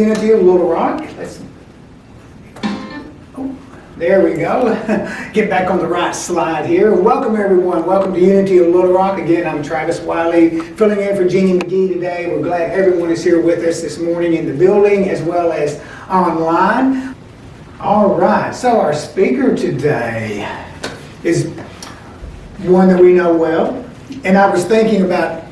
Unity of Little Rock. There we go. Get back on the right slide here. Welcome everyone. Welcome to Unity of Little Rock. Again, I'm Travis Wiley, filling in for Jeannie McGee today. We're glad everyone is here with us this morning in the building as well as online. All right, so our speaker today is one that we know well. And I was thinking about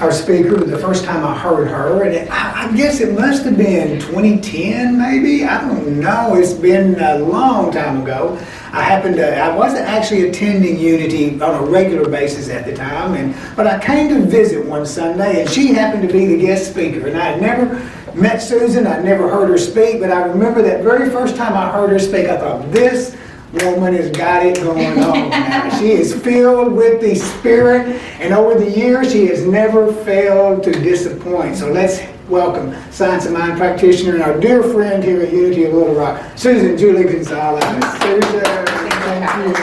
our speaker the first time I heard her, and I guess it must have been 2010 maybe, I don't know, it's been a long time ago. I wasn't actually attending Unity on a regular basis at the time, but I came to visit one Sunday, and she happened to be the guest speaker, and I had never met Susan, I'd never heard her speak, but I remember that very first time I heard her speak, I thought, this woman has got it going on now. She is filled with the Spirit, and over the years, she has never failed to disappoint. So let's welcome Science of Mind practitioner and our dear friend here at Unity of Little Rock, Susan Julie Gonzalez. Susan, thank you.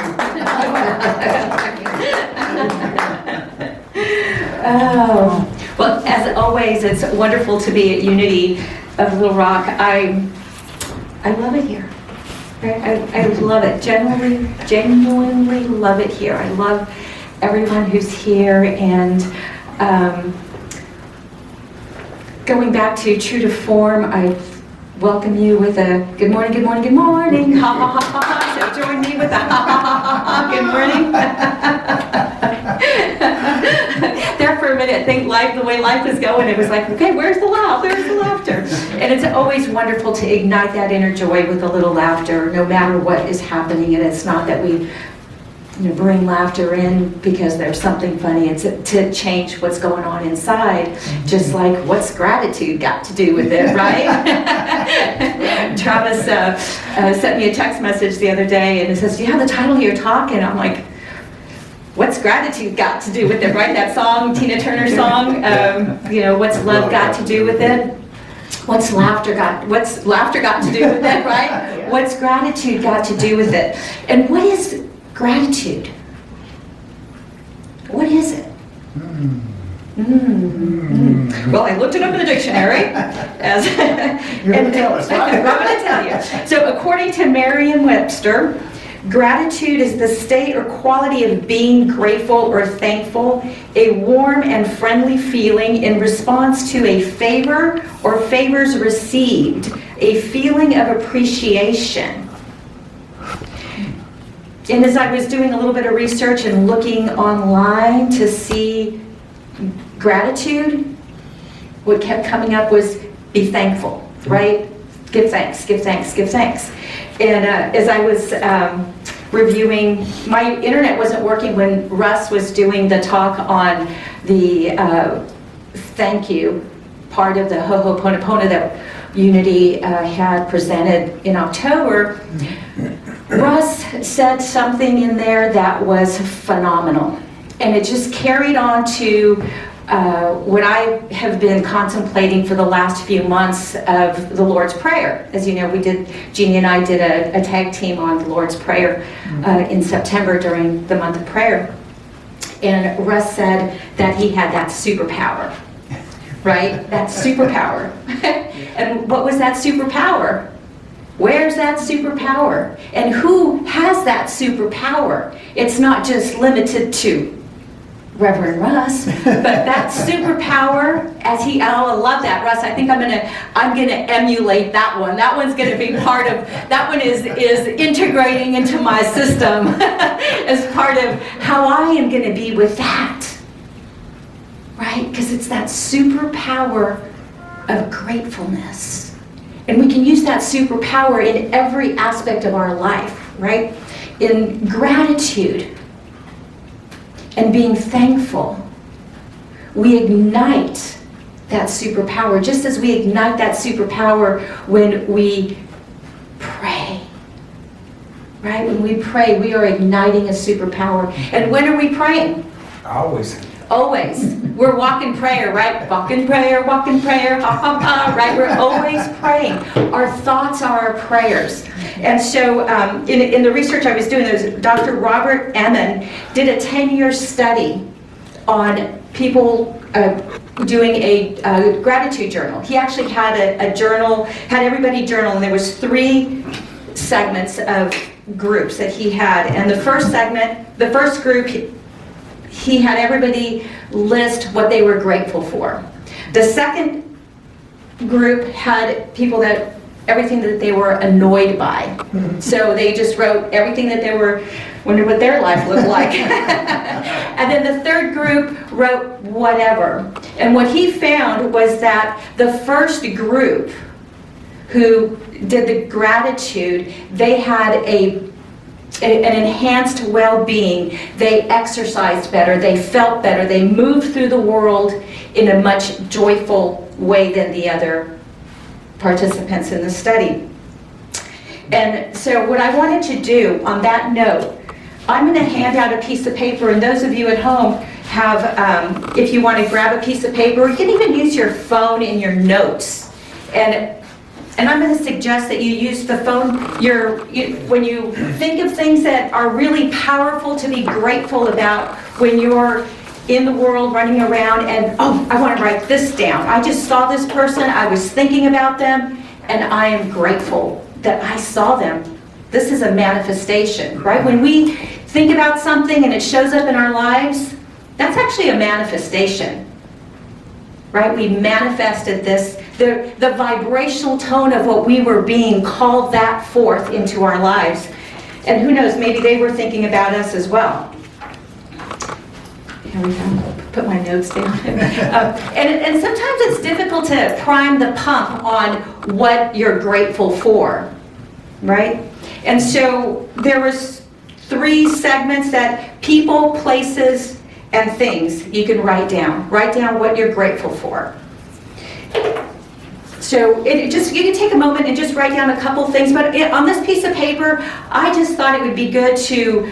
Oh, well, as always, it's wonderful to be at Unity of Little Rock. I love it here. I love it, genuinely love it here. I love everyone who's here, and going back to true to form, I welcome you with a good morning, good morning, good morning, ha ha ha ha ha. So join me with a ha ha ha ha ha, good morning. There for a minute, think life, the way life is going, it was like, okay, where's the laugh? There's the laughter. And it's always wonderful to ignite that inner joy with a little laughter, no matter what is happening. And it's not that we bring laughter in because there's something funny. It's to change what's going on inside, just like what's gratitude got to do with it, right? Travis sent me a text message the other day, and it says, do you have the title of your talk? And I'm like, what's gratitude got to do with it, right? That song, Tina Turner song, what's love got to do with it? What's laughter got to do with it, right? What's gratitude got to do with it? And what is gratitude? What is it? Well, I looked it up in the dictionary. You're going to tell us, right? I'm going to tell you. So according to Merriam-Webster, gratitude is the state or quality of being grateful or thankful, a warm and friendly feeling in response to a favor or favors received, a feeling of appreciation. And as I was doing a little bit of research and looking online to see gratitude, what kept coming up was be thankful, right? Give thanks, give thanks, give thanks. And as I was reviewing, my internet wasn't working when Russ was doing the talk on the thank you part of the Ho'oponopono that Unity had presented in October. Russ said something in there that was phenomenal. And it just carried on to what I have been contemplating for the last few months of the Lord's Prayer. As you know, Jeannie and I did a tag team on the Lord's Prayer in September during the month of prayer. And Russ said that he had that superpower, right? That superpower. And what was that superpower? Where's that superpower? And who has that superpower? It's not just limited to Reverend Russ, but that superpower, I love that, Russ. I think I'm gonna emulate that one. That one's gonna be part of, that one is integrating into my system as part of how I am gonna be with that, right? Because it's that superpower of gratefulness. And we can use that superpower in every aspect of our life, right? In gratitude and being thankful, we ignite that superpower, just as we ignite that superpower when we pray, right? When we pray, we are igniting a superpower. And when are we praying? Always. Always. We're walking prayer, right? Walking prayer, ha ha ha, right? We're always praying. Our thoughts are our prayers. And so in the research I was doing, Dr. Robert Emmon did a 10-year study on people doing a gratitude journal. He actually had a journal, had everybody journal, and there was 3 segments of groups that he had. And the first segment, the first group, he had everybody list what they were grateful for. The second group had people that everything that they were annoyed by. So they just wrote everything that they were, wondered what their life looked like. And then the third group wrote whatever. And what he found was that the first group who did the gratitude, they had an enhanced well-being. They exercised better, they felt better, they moved through the world in a much joyful way than the other participants in the study. And so what I wanted to do on that note, I'm going to hand out a piece of paper, and those of you at home have, if you want to grab a piece of paper, you can even use your phone in your notes. And I'm going to suggest that you use the phone when you think of things that are really powerful to be grateful about when you're in the world running around and, oh, I want to write this down. I just saw this person, I was thinking about them, and I am grateful that I saw them. This is a manifestation, right? When we think about something and it shows up in our lives, that's actually a manifestation, right? We manifested this. The vibrational tone of what we were being called that forth into our lives. And who knows, maybe they were thinking about us as well. Here we go. Put my notes down. And sometimes it's difficult to prime the pump on what you're grateful for, right? And so there was 3 segments that people, places, and things you can write down. Write down what you're grateful for. So you can take a moment and just write down a couple things, but on this piece of paper, I just thought it would be good to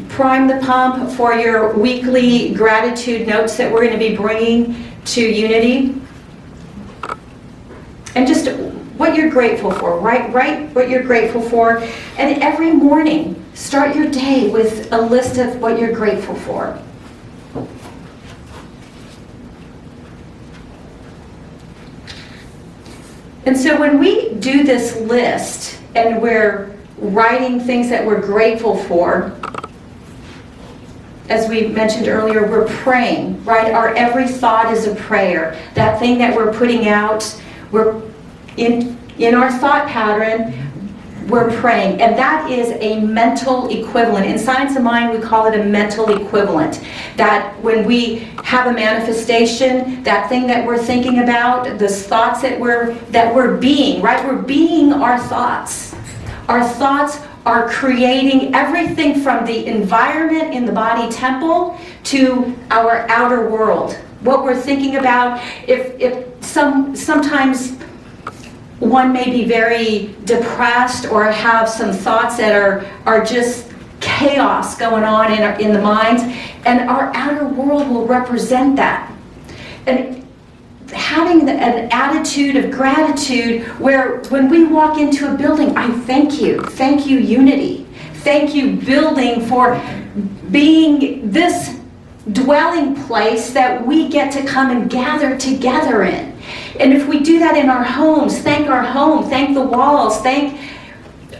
prime the pump for your weekly gratitude notes that we're going to be bringing to Unity. And just what you're grateful for, write what you're grateful for. And every morning, start your day with a list of what you're grateful for. And so when we do this list and we're writing things that we're grateful for, as we mentioned earlier, we're praying, right? Our every thought is a prayer. That thing that we're putting out, we're in our thought pattern, we're praying. And that is a mental equivalent. In Science of Mind, we call it a mental equivalent. That when we have a manifestation, that thing that we're thinking about, the thoughts that we're being, right? We're being our thoughts. Our thoughts are creating everything from the environment in the body temple to our outer world. What we're thinking about, sometimes one may be very depressed or have some thoughts that are just chaos going on in the mind, and our outer world will represent that. And having an attitude of gratitude where when we walk into a building, I thank you Unity, thank you building for being this dwelling place that we get to come and gather together in. And if we do that in our homes, thank our home, thank the walls, thank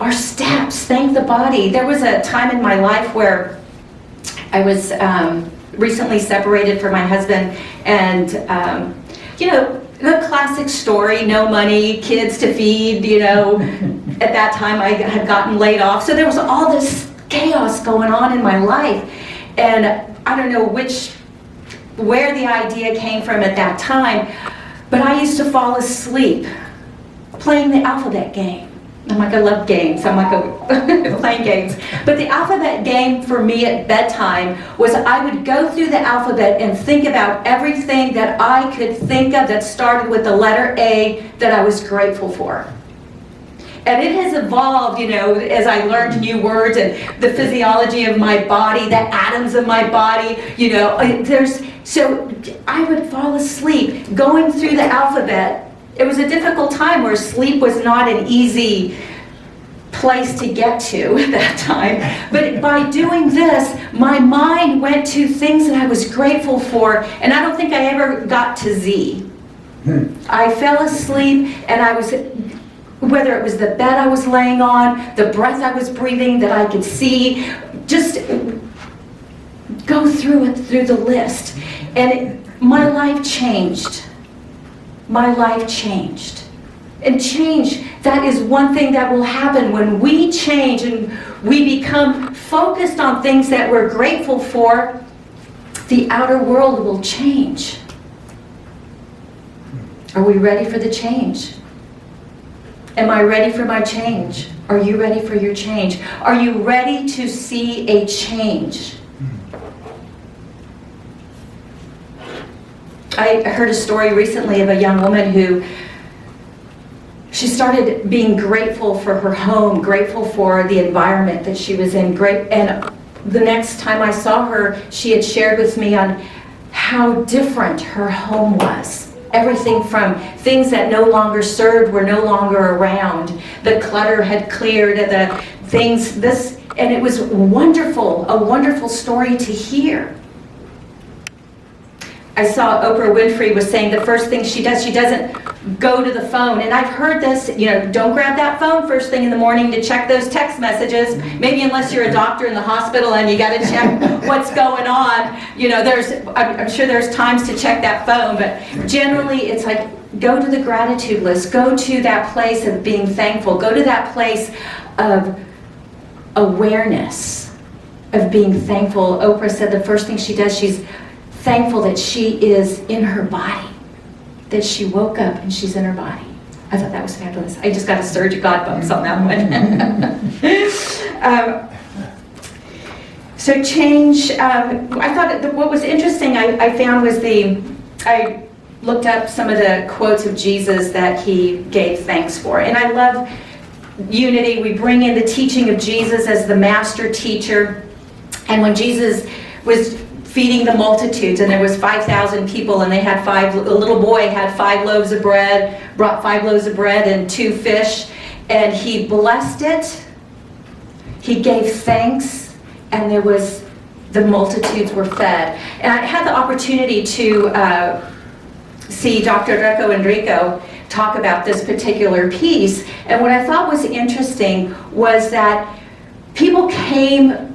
our steps, thank the body. There was a time in my life where I was recently separated from my husband, and the classic story, no money, kids to feed, at that time I had gotten laid off. So there was all this chaos going on in my life. And I don't know where the idea came from at that time, but I used to fall asleep playing the alphabet game. I'm like, I love games. I'm like, playing games. But the alphabet game for me at bedtime was I would go through the alphabet and think about everything that I could think of that started with the letter A that I was grateful for. And it has evolved, as I learned new words and the physiology of my body, the atoms of my body, so I would fall asleep going through the alphabet. It was a difficult time where sleep was not an easy place to get to at that time. But by doing this, my mind went to things that I was grateful for, and I don't think I ever got to Z. I fell asleep, and I was, whether it was the bed I was laying on, the breath I was breathing that I could see, just go through the list. And my life changed. My life changed. And change, that is one thing that will happen when we change and we become focused on things that we're grateful for. The outer world will change. Are we ready for the change? Am I ready for my change? Are you ready for your change? Are you ready to see a change? I heard a story recently of a young woman who she started being grateful for her home, grateful for the environment that she was in. And the next time I saw her, she had shared with me on how different her home was. Everything from things that no longer served were no longer around. The clutter had cleared, the things, and it was wonderful, a wonderful story to hear. I saw Oprah Winfrey was saying the first thing she does, she doesn't go to the phone. And I've heard this, don't grab that phone first thing in the morning to check those text messages. Maybe unless you're a doctor in the hospital and you got to check what's going on. I'm sure there's times to check that phone, but generally it's like, go to the gratitude list. Go to that place of being thankful. Go to that place of awareness, of being thankful. Oprah said the first thing she does, she's thankful that she is in her body, that she woke up and she's in her body. I thought that was fabulous. I just got a surge of God bumps on that one. So change, I thought that what was interesting I found was I looked up some of the quotes of Jesus that he gave thanks for. And I love unity. We bring in the teaching of Jesus as the master teacher. And when Jesus was feeding the multitudes, and there was 5,000 people, and they had a little boy had 5 loaves of bread, brought 5 loaves of bread and 2 fish, and he blessed it, he gave thanks, and the multitudes were fed. And I had the opportunity to see Dr. Greco Enrico talk about this particular piece, and what I thought was interesting was that people came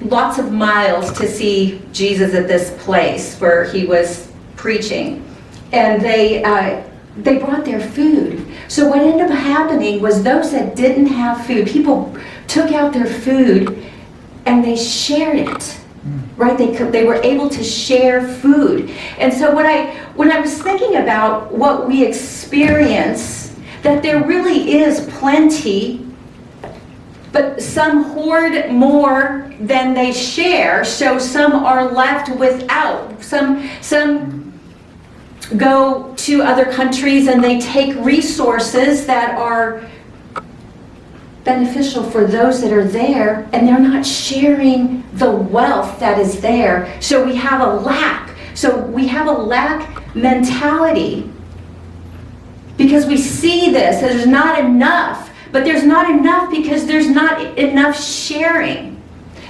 lots of miles to see Jesus at this place where he was preaching, and they brought their food. So what ended up happening was those that didn't have food, people took out their food and they shared it, right? They were able to share food. And so when I was thinking about what we experience, that there really is plenty, but some hoard more than they share, so some are left without. Some go to other countries and they take resources that are beneficial for those that are there, and they're not sharing the wealth that is there. So we have a lack. So we have a lack mentality because we see this, there's not enough. But there's not enough because there's not enough sharing.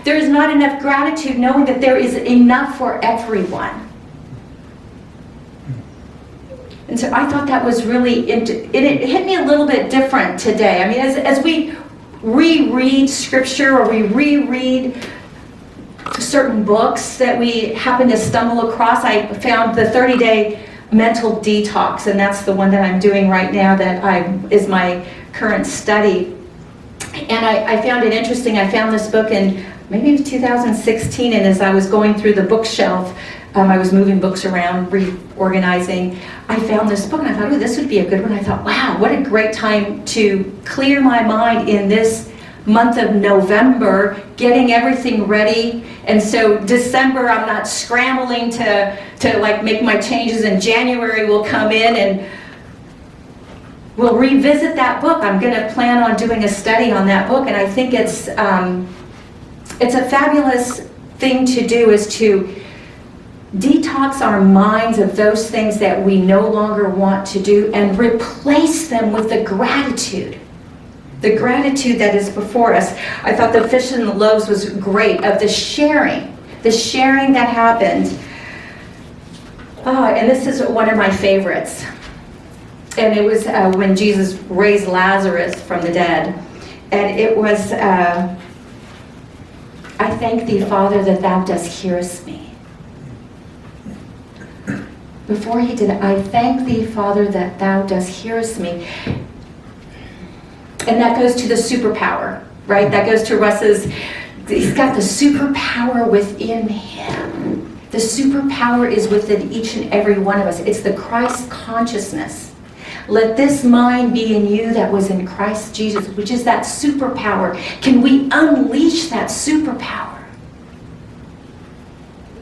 There is not enough gratitude knowing that there is enough for everyone. And so I thought that was really, it hit me a little bit different today. I mean, as we reread scripture or we reread certain books that we happen to stumble across, I found the 30-day mental detox, and that's the one that I'm doing right now that is my current study. And I found it interesting. I found this book in maybe 2016, and as I was going through the bookshelf, I was moving books around, reorganizing. I found this book and I thought, oh, this would be a good one. I thought, wow, what a great time to clear my mind in this month of November, getting everything ready. And so December, I'm not scrambling to like make my changes, and January will come in and we'll revisit that book. I'm going to plan on doing a study on that book, and I think it's a fabulous thing to do, is to detox our minds of those things that we no longer want to do and replace them with the gratitude. The gratitude that is before us. I thought the fish and the loaves was great, of the sharing that happened. Oh, and this is one of my favorites. And it was when Jesus raised Lazarus from the dead. And it was, I thank thee, Father, that thou dost hearest me. Before he did it, I thank thee, Father, that thou dost hearest me. And that goes to the superpower, right? That goes to Russ's, he's got the superpower within him. The superpower is within each and every one of us. It's the Christ consciousness. Let this mind be in you that was in Christ Jesus, which is that superpower. Can we unleash that superpower?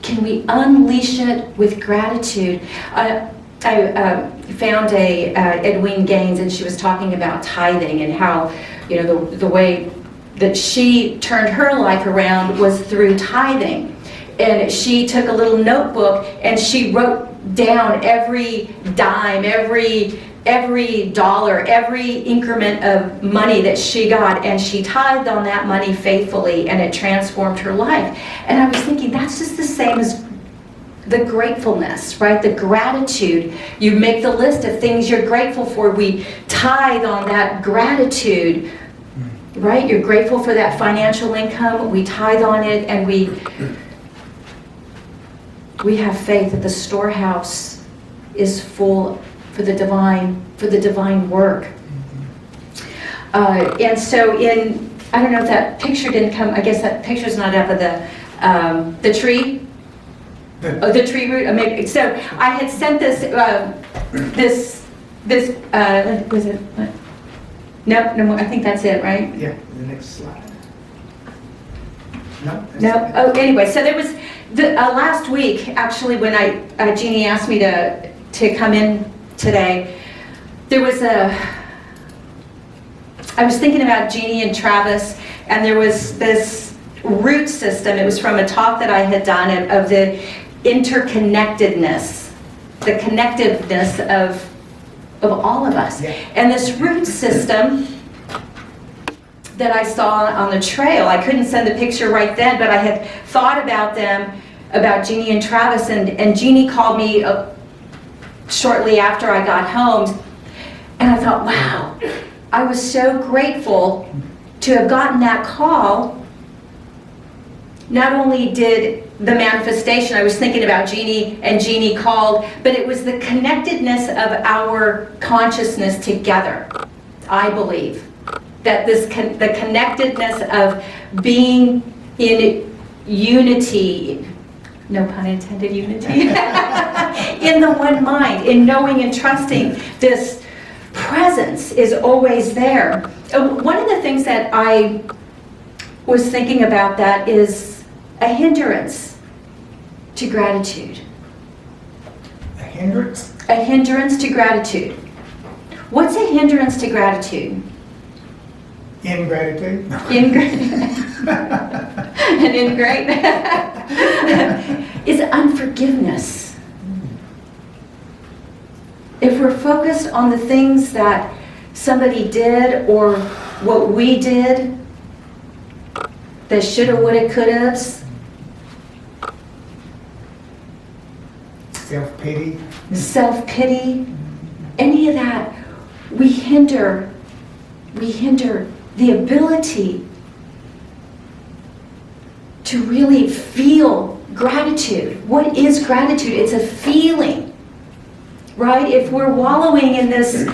Can we unleash it with gratitude? I found Edwene Gaines, and she was talking about tithing and how, you know, the way that she turned her life around was through tithing. And she took a little notebook and she wrote down every dime, every dollar, every increment of money that she got, and she tithed on that money faithfully, and it transformed her life. And I was thinking, that's just the same as the gratefulness, right? The gratitude. You make the list of things you're grateful for. We tithe on that gratitude, right? You're grateful for that financial income. We tithe on it, and we have faith that the storehouse is full for the divine work. And so I don't know if that picture didn't come, I guess that picture's not up of the tree. The tree root. So I had sent this, was it? What? No, I think that's it, right? Yeah, the next slide. No? No. Oh, anyway, so there was last week, actually, when Jeannie asked me to come in today, there was I was thinking about Jeannie and Travis, and there was this root system. It was from a talk that I had done of the interconnectedness, the connectiveness of all of us. Yeah. And this root system that I saw on the trail, I couldn't send the picture right then, but I had thought about them, about Jeannie and Travis, and Jeannie called me shortly after I got home, and I thought, wow, I was so grateful to have gotten that call. Not only did the manifestation, I was thinking about Jeannie, and Jeannie called, but it was the connectedness of our consciousness together, I believe. That the connectedness of being in unity, no pun intended, unity, in the one mind, in knowing and trusting this presence is always there. One of the things that I was thinking about that is a hindrance to gratitude. A hindrance? A hindrance to gratitude. What's a hindrance to gratitude? Ingratitude? And ingrate is unforgiveness. If we're focused on the things that somebody did or what we did, the shoulda, woulda, couldas, Self-pity? self-pity, any of that, we hinder the ability to really feel gratitude. What is gratitude? It's a feeling, right? If we're wallowing in this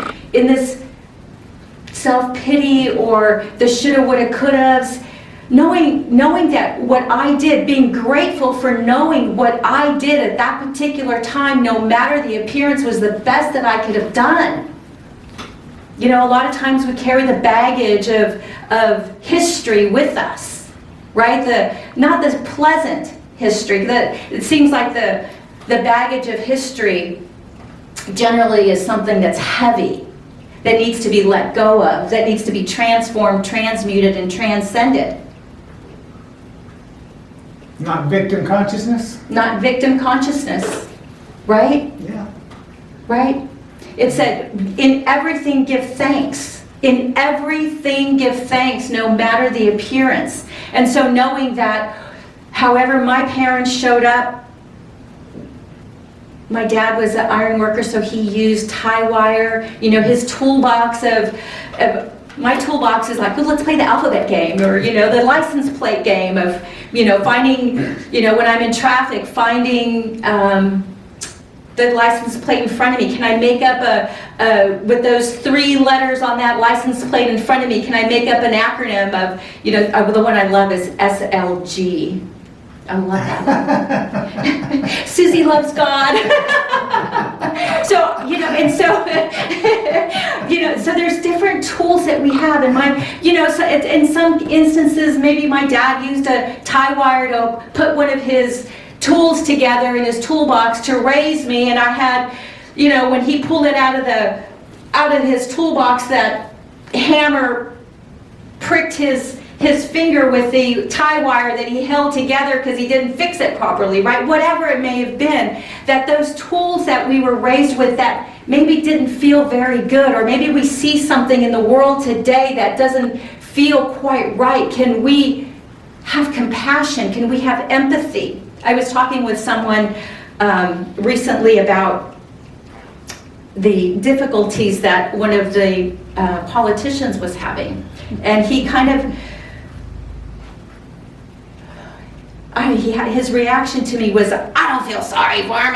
self-pity or the shoulda, woulda, couldas, knowing that what I did, being grateful for knowing what I did at that particular time, no matter the appearance, was the best that I could have done. You know, a lot of times we carry the baggage of history with us, right? Not the pleasant history. It seems like the baggage of history generally is something that's heavy, that needs to be let go of, that needs to be transformed, transmuted, and transcended. Not victim consciousness? Not victim consciousness, right? Yeah. Right? It said, in everything give thanks, In everything give thanks, no matter the appearance. And so knowing that however my parents showed up, my dad was an iron worker, so he used tie wire. You know, his toolbox my toolbox is like, well, let's play the alphabet game, or, you know, the license plate game of, you know, finding, you know, when I'm in traffic, finding the license plate in front of me. Can I make up with those 3 letters on that license plate in front of me, can I make up an acronym of, you know, the one I love is SLG. I love that one. Susie loves God. So, you know, and so, you know, so there's different tools that we have. And you know, so in some instances, maybe my dad used a tie wire to put one of his tools together in his toolbox to raise me, and I had, you know, when he pulled it out of his toolbox, that hammer pricked his finger with the tie wire that he held together because he didn't fix it properly, right? Whatever it may have been, that those tools that we were raised with that maybe didn't feel very good, or maybe we see something in the world today that doesn't feel quite right. Can we have compassion? Can we have empathy? I was talking with someone recently about the difficulties that one of the politicians was having. And he kind of, his reaction to me was, I don't feel sorry for him.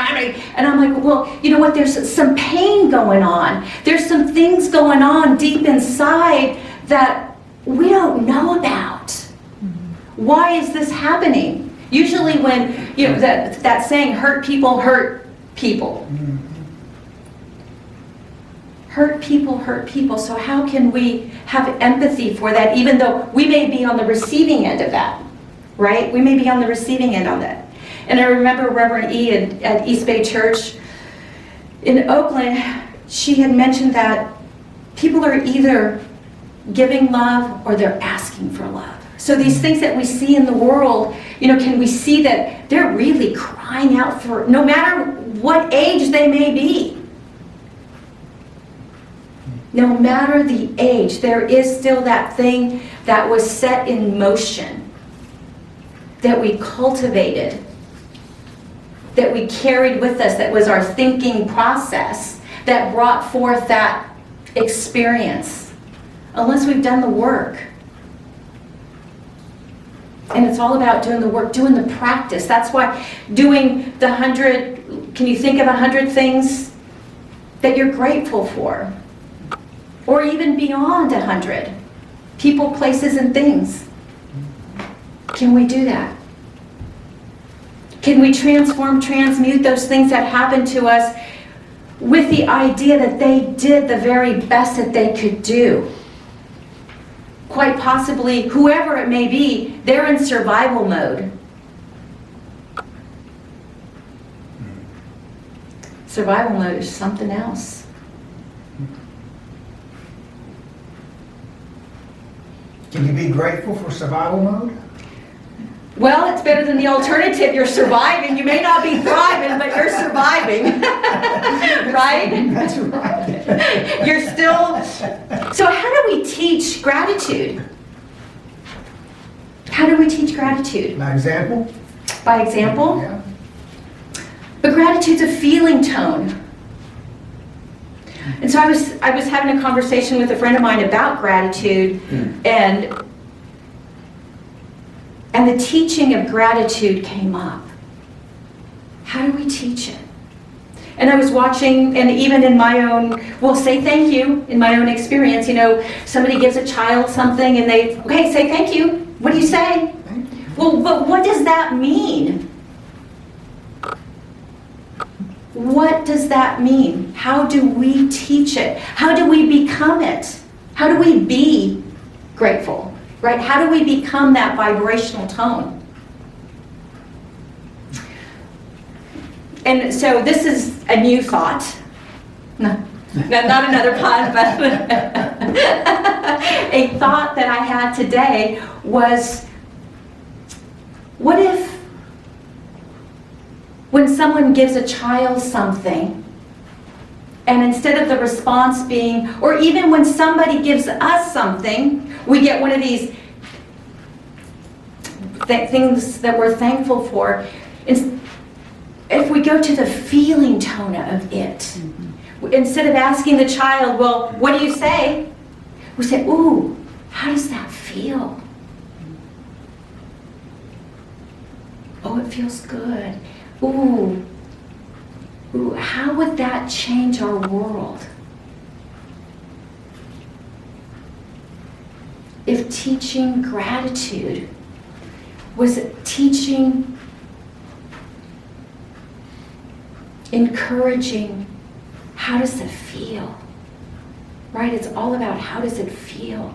And I'm like, well, you know what? There's some pain going on. There's some things going on deep inside that we don't know about. Why is this happening? Usually when, you know, that saying, hurt people hurt people. Hurt people. So how can we have empathy for that, even though we may be on the receiving end of that, right? We may be on the receiving end of that. And I remember Reverend E. at East Bay Church in Oakland, she had mentioned that people are either giving love or they're asking for love. So these things that we see in the world, you know, can we see that they're really crying out for, no matter what age they may be. No matter the age, there is still that thing that was set in motion, that we cultivated, that we carried with us, that was our thinking process, that brought forth that experience, unless we've done the work. And it's all about doing the work, doing the practice. That's why doing the 100, can you think of 100 things that you're grateful for? Or even beyond 100, people, places, and things. Can we do that? Can we transmute those things that happened to us with the idea that they did the very best that they could do? Quite possibly, whoever it may be, they're in survival mode. Survival mode is something else. Can you be grateful for survival mode? Well, it's better than the alternative. You're surviving. You may not be thriving, but you're surviving. Right? That's right. You're still... So how do we teach gratitude? How do we teach gratitude? By example? By example? Yeah. But gratitude's a feeling tone. And so I was having a conversation with a friend of mine about gratitude, and the teaching of gratitude came up. How do we teach it? And I was watching, and even in my own, well, say thank you, in my own experience, you know, somebody gives a child something and they, okay, say thank you. What do you say? Thank you. Well, but what does that mean? What does that mean? How do we teach it? How do we become it? How do we be grateful? Right? How do we become that vibrational tone? And so this is a new thought. No, not another pun, but a thought that I had today was, what if when someone gives a child something And instead of the response being, or even when somebody gives us something, we get one of these things that we're thankful for. If we go to the feeling tone of it, instead of asking the child, well, what do you say? We say, ooh, how does that feel? Oh, it feels good. Ooh, ooh, how would that change our world? If teaching gratitude was teaching, encouraging, how does it feel? Right? It's all about how does it feel?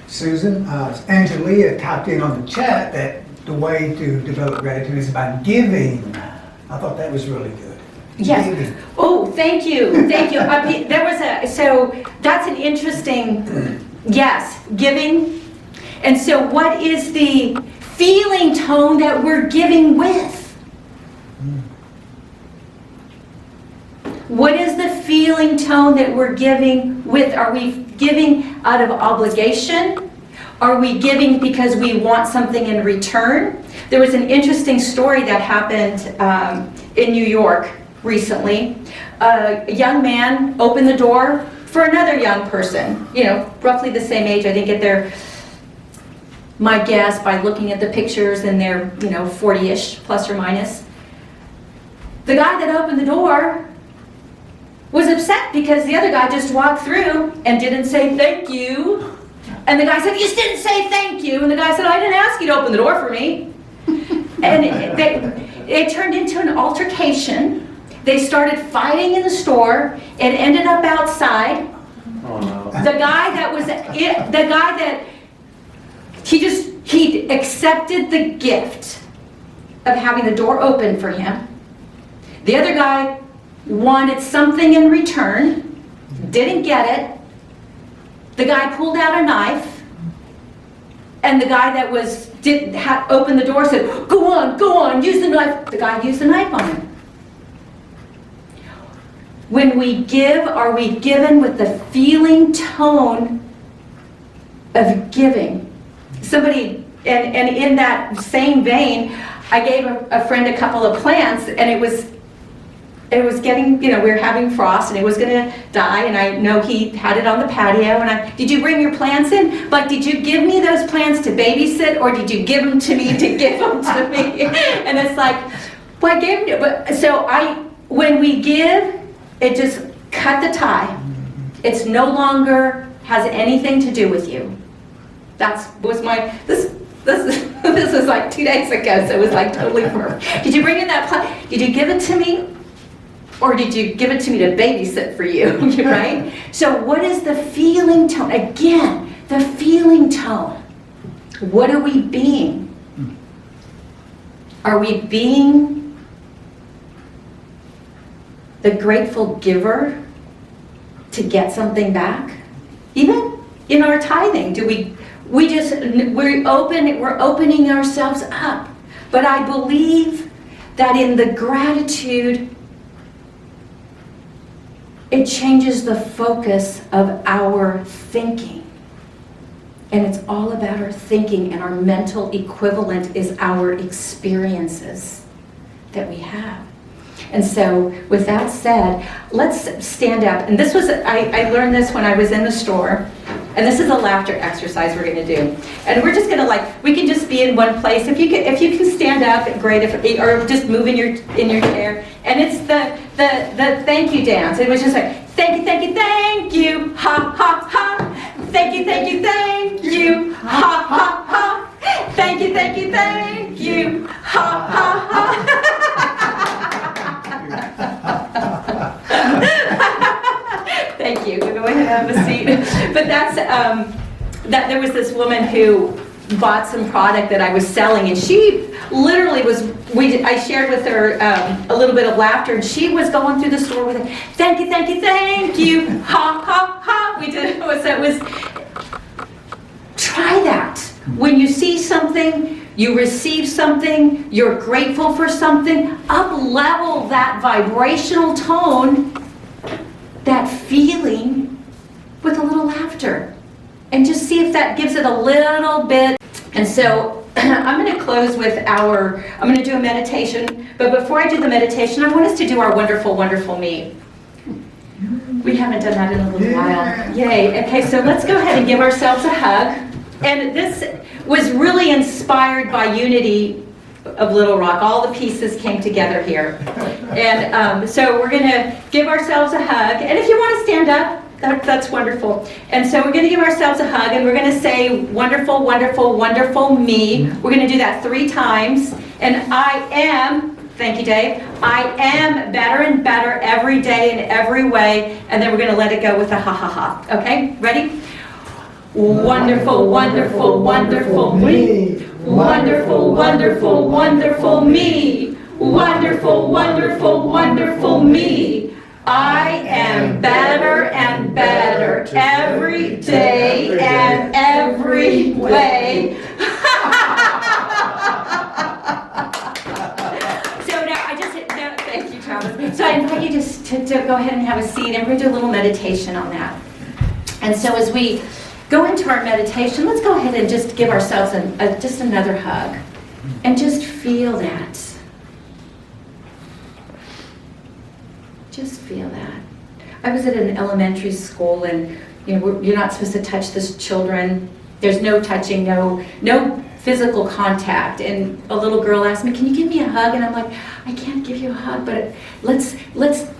Susan, Angelia typed in on the chat that the way to develop gratitude is by giving. I thought that was really good. Yes. Giving. Oh, thank you. Thank you. So that's an interesting, yes, giving. And so what is the feeling tone that we're giving with? What is the feeling tone that we're giving with? Are we giving out of obligation? Are we giving because we want something in return? There was an interesting story that happened in New York recently. A young man opened the door for another young person, roughly the same age. I didn't get their, my guess by looking at the pictures, and they're, 40-ish, plus or minus. The guy that opened the door was upset because the other guy just walked through and didn't say thank you. And the guy said, you just didn't say thank you. And the guy said, I didn't ask you to open the door for me. And it turned into an altercation. They started fighting in the store. It ended up outside. Oh no. The guy that he accepted the gift of having the door open for him. The other guy wanted something in return, didn't get it. The guy pulled out a knife, and the guy that opened the door said, go on, use the knife. The guy used the knife on him. When we give, are we given with the feeling tone of giving? Somebody, and in that same vein, I gave a friend a couple of plants, and it was getting, we were having frost and it was gonna die, and I know he had it on the patio, and did you bring your plants in? Like, did you give me those plants to babysit, or did you give them to me to give them to me? And it's like, well, I gave them, but so when we give, it just cut the tie. It's no longer has anything to do with you. This is like 2 days ago, so it was like totally perfect. Did you bring in that plant? Did you give it to me? Or did you give it to me to babysit for you, right? So what is the feeling tone? Again, the feeling tone. What are we being? Are we being the grateful giver to get something back? Even in our tithing, we're opening ourselves up. But I believe that in the gratitude, it changes the focus of our thinking. And it's all about our thinking, and our mental equivalent is our experiences that we have. And so, with that said, let's stand up. And this was, I learned this when I was in the store. And this is a laughter exercise we're going to do. And we're just going to we can just be in one place. If you can stand up, great. Or just move in your chair. And it's the thank you dance. It was just like, thank you, ha, ha, ha. Thank you, thank you, ha, ha, ha. Thank you, thank you, ha, ha, ha. Thank you. Go ahead and have a seat. But that's that there was this woman who bought some product that I was selling, and she literally I shared with her a little bit of laughter, and she was going through the store with it. Thank you, ha, ha, ha. We did it was try that. When you see something, you receive something, you're grateful for something, up-level that vibrational tone, that feeling, with a little laughter. And just see if that gives it a little bit. And so I'm going to close with I'm going to do a meditation. But before I do the meditation, I want us to do our wonderful, wonderful me. We haven't done that in a little while. Yay. Okay, so let's go ahead and give ourselves a hug. And this was really inspired by Unity of Little Rock. All the pieces came together here. And so we're going to give ourselves a hug. And if you want to stand up, that's wonderful. And so we're going to give ourselves a hug, and we're going to say, wonderful, wonderful, wonderful me. We're going to do that 3 times. And I am, thank you, Dave, I am better and better every day in every way. And then we're going to let it go with a ha ha ha. Okay, ready? Wonderful, wonderful, wonderful me. Wonderful, wonderful, wonderful me. Wonderful, wonderful, wonderful me. I am better and better every day and every way. So now thank you, Travis. So I invite you to go ahead and have a seat, and we're going to do a little meditation on that. And so as we go into our meditation, let's go ahead and just give ourselves just another hug, and just feel that. Just feel that. I was at an elementary school, and you're not supposed to touch the children. There's no touching, no physical contact. And a little girl asked me, "Can you give me a hug?" And I'm like, "I can't give you a hug, but let's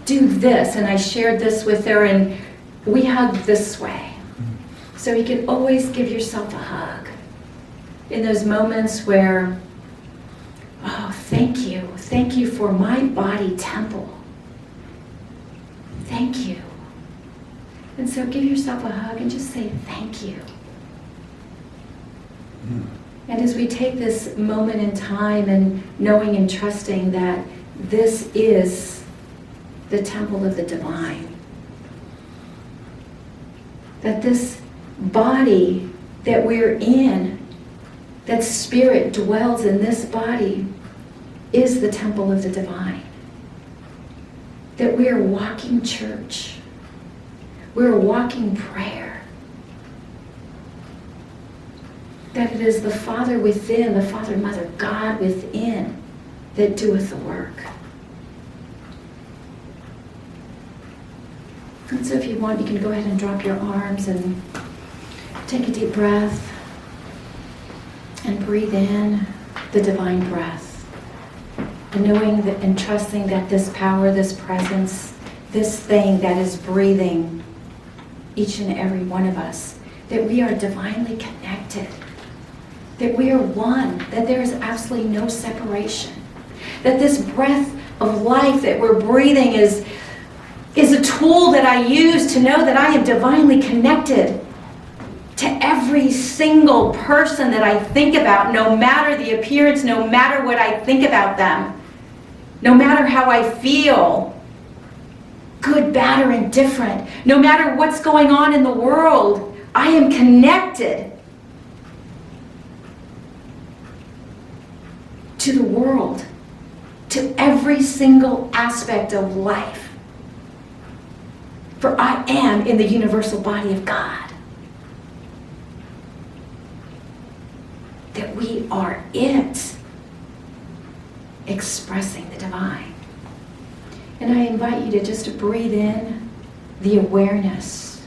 do this." And I shared this with her, and we hugged this way. So you can always give yourself a hug in those moments where, oh, thank you for my body temple. Thank you. And so give yourself a hug and just say thank you. And as we take this moment in time and knowing and trusting that this is the temple of the divine, that this body that we're in, that spirit dwells in this body, is the temple of the divine. That we are walking church. We're walking prayer. That it is the Father within, the Father, Mother, God within, that doeth the work. And so if you want, you can go ahead and drop your arms and take a deep breath and breathe in the divine breath. And knowing that and trusting that this power, this presence, this thing that is breathing each and every one of us, that we are divinely connected, that we are one, that there is absolutely no separation, that this breath of life that we're breathing is a tool that I use to know that I am divinely connected to every single person that I think about, no matter the appearance, no matter what I think about them, no matter how I feel, good, bad, or indifferent, no matter what's going on in the world, I am connected to the world, to every single aspect of life. For I am in the universal body of God. That we are it, expressing the divine. And I invite you to just breathe in the awareness.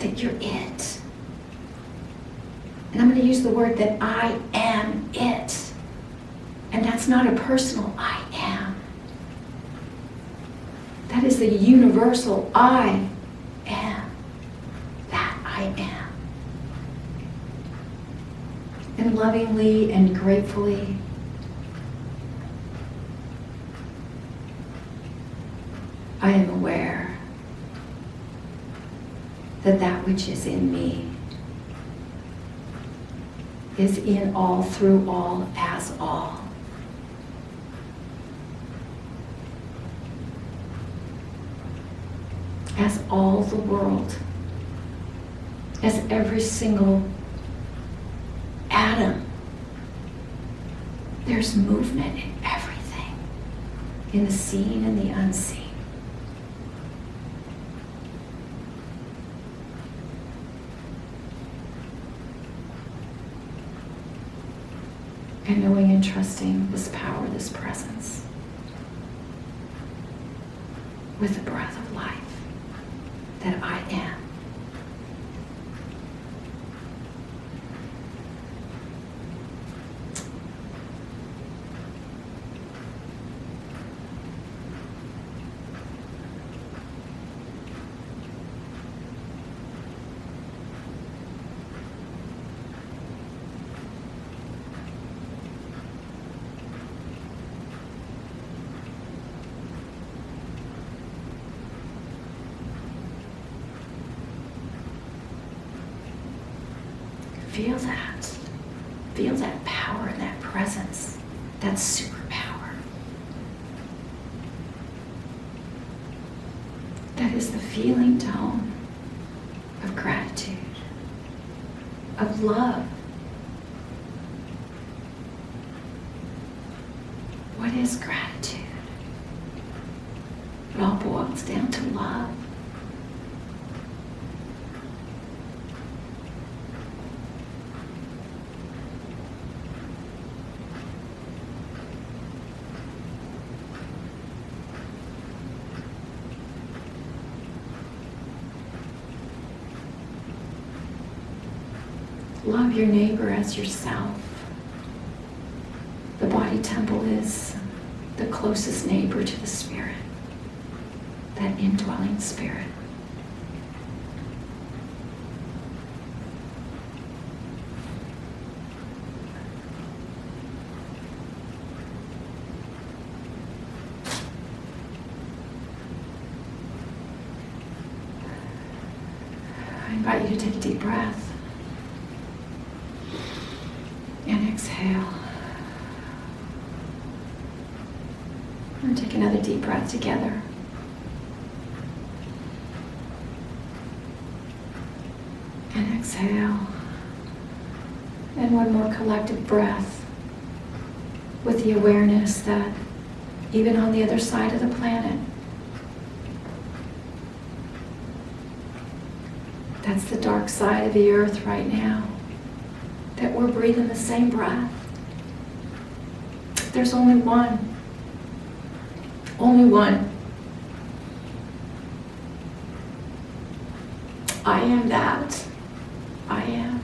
That you're it. And I'm going to use the word that I am it. And that's not a personal I am. That is the universal I am. That I am. And lovingly and gratefully, I am aware that that which is in me is in all, through all, as all. as all the world, as every single atom. There's movement in everything, in the seen and the unseen. And knowing and trusting this power, this presence, with the breath of life that I am. Feel that. Feel that power and that presence, that superpower. That is the feeling tone of gratitude, of love. What is gratitude? It all boils down to love. Love your neighbor as yourself. The body temple is the closest neighbor to the spirit, that indwelling spirit. I invite you to take a deep breath. And exhale. And take another deep breath together. And exhale. And one more collective breath with the awareness that even on the other side of the planet, that's the dark side of the earth right now, that we're breathing the same breath. There's only one. Only one. I am that. I am.